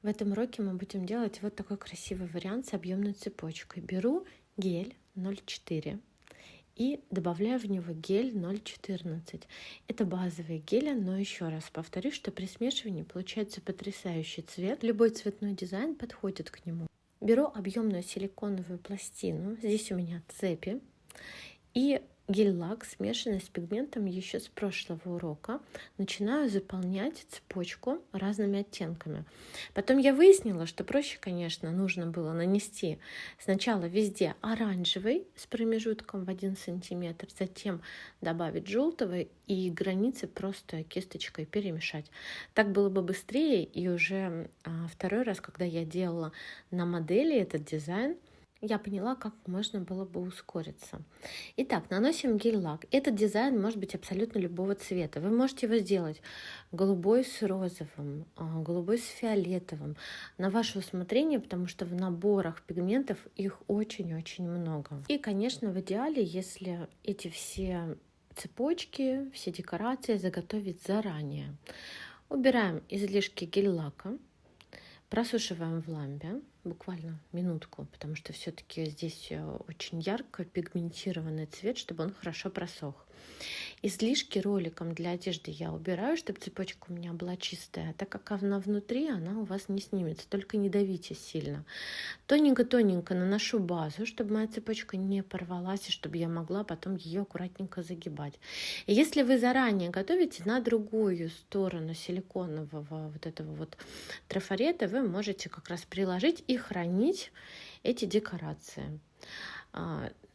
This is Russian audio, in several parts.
В этом уроке мы будем делать вот такой красивый вариант с объемной цепочкой. Беру гель 0,4 и добавляю в него гель 0,14. Это базовые гели, но еще раз повторюсь, что при смешивании получается потрясающий цвет. Любой цветной дизайн подходит к нему. Беру объемную силиконовую пластину, здесь у меня цепи, и гель-лак, смешанный с пигментом еще с прошлого урока. Начинаю заполнять цепочку разными оттенками. Потом я выяснила, что проще, конечно, нужно было нанести сначала везде оранжевый с промежутком в 1 сантиметр, затем добавить желтого и границы просто кисточкой перемешать. Так было бы быстрее, и уже второй раз, когда я делала на модели этот дизайн, я поняла, как можно было бы ускориться. Итак, наносим гель-лак. Этот дизайн может быть абсолютно любого цвета. Вы можете его сделать голубой с розовым, голубой с фиолетовым. На ваше усмотрение, потому что в наборах пигментов их очень-очень много. И, конечно, в идеале, если эти все цепочки, все декорации заготовить заранее. Убираем излишки гель-лака. Просушиваем в лампе буквально минутку, потому что все-таки здесь очень ярко пигментированный цвет, чтобы он хорошо просох. Излишки роликом для одежды я убираю, чтобы цепочка у меня была чистая, так как она внутри, она у вас не снимется, только не давите сильно. Тоненько-тоненько наношу базу, чтобы моя цепочка не порвалась, и чтобы я могла потом ее аккуратненько загибать. И если вы заранее готовите на другую сторону силиконового вот этого вот трафарета, вы можете как раз приложить и хранить эти декорации.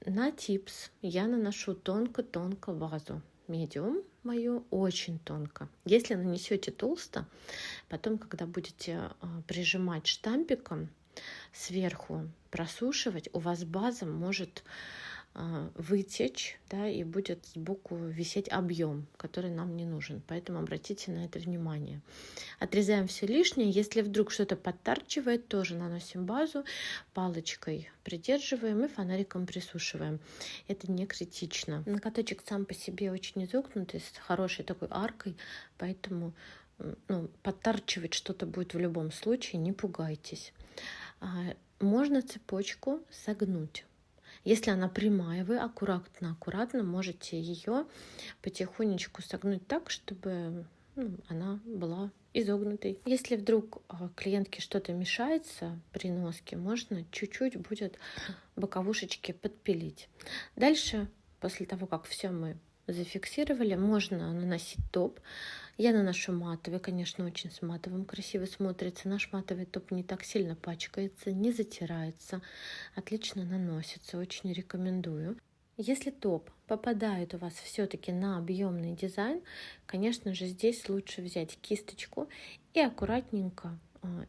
На типс я наношу тонко-тонко базу. Медиум мою очень тонко. Если нанесете толсто, потом, когда будете прижимать штампиком, сверху просушивать, у вас база может вытечь, да, и будет сбоку висеть объем, который нам не нужен. Поэтому обратите на это внимание. Отрезаем все лишнее. Если вдруг что-то подтарчивает, тоже наносим базу, палочкой придерживаем и фонариком присушиваем. Это не критично. Ноготочек сам по себе очень изогнутый, с хорошей такой аркой, поэтому подтарчивать что-то будет в любом случае, не пугайтесь. Можно цепочку согнуть. Если она прямая, вы аккуратно можете ее потихонечку согнуть так, чтобы она была изогнутой. Если вдруг клиентке что-то мешается при носке, можно чуть-чуть будет боковушечки подпилить. Дальше, после того, как все мы зафиксировали, можно наносить топ. Я наношу матовый, конечно, очень с матовым красиво смотрится. Наш матовый топ не так сильно пачкается, не затирается, отлично наносится, очень рекомендую. Если топ попадает у вас все-таки на объемный дизайн, конечно же, здесь лучше взять кисточку и аккуратненько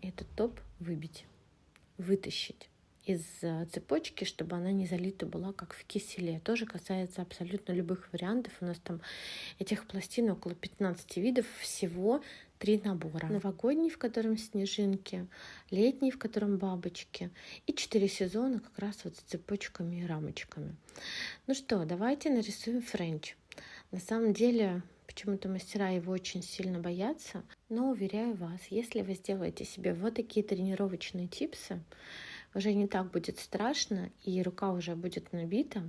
этот топ вытащить из цепочки, чтобы она не залита была, как в киселе. Тоже касается абсолютно любых вариантов. У нас там этих пластин около 15 видов, всего 3 набора. Новогодний, в котором снежинки, летний, в котором бабочки, и 4 сезона как раз вот с цепочками и рамочками. Ну что, давайте нарисуем френч. На самом деле, почему-то мастера его очень сильно боятся, но уверяю вас, если вы сделаете себе вот такие тренировочные типсы, уже не так будет страшно, и рука уже будет набита,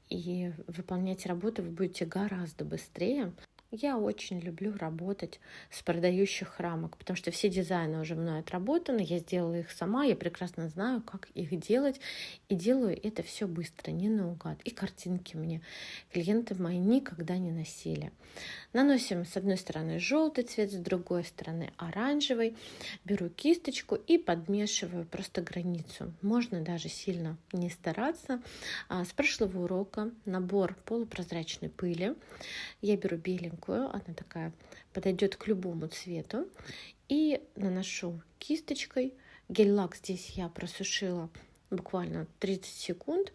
и выполнять работу вы будете гораздо быстрее. Я очень люблю работать с продающих рамок, потому что все дизайны уже мной отработаны, я сделала их сама, я прекрасно знаю, как их делать, и делаю это все быстро, не наугад. И картинки мне клиенты мои никогда не носили. Наносим с одной стороны желтый цвет, с другой стороны оранжевый. Беру кисточку и подмешиваю просто границу. Можно даже сильно не стараться. С прошлого урока набор полупрозрачной пыли. Я беру беленькую, она такая подойдет к любому цвету, и наношу кисточкой. Гель-лак здесь я просушила буквально 30 секунд,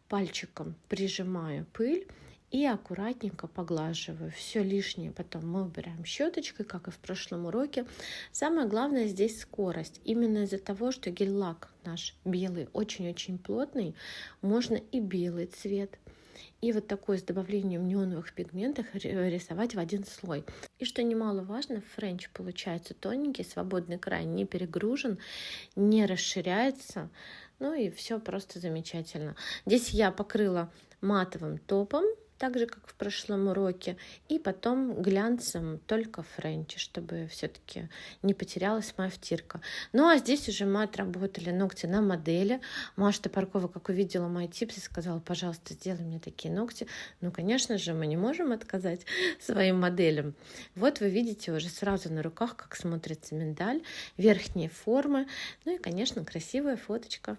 пальчиком прижимаю пыль и аккуратненько поглаживаю. Все лишнее потом мы убираем щеточкой, как и в прошлом уроке. Самое главное здесь скорость. Именно из-за того, что гель-лак наш белый очень-очень плотный, можно и белый цвет, и вот такой с добавлением неоновых пигментов рисовать в один слой. И что немаловажно, френч получается тоненький, свободный край не перегружен, не расширяется, ну и все просто замечательно. Здесь я покрыла матовым топом, так же, как в прошлом уроке, и потом глянцем только френчи, чтобы все-таки не потерялась моя втирка. Ну, а здесь уже мы отработали ногти на модели. Маша Топоркова, как увидела мои типсы, сказала: пожалуйста, сделай мне такие ногти. Ну, конечно же, мы не можем отказать своим моделям. Вот вы видите уже сразу на руках, как смотрится миндаль, верхние формы, ну и, конечно, красивая фоточка.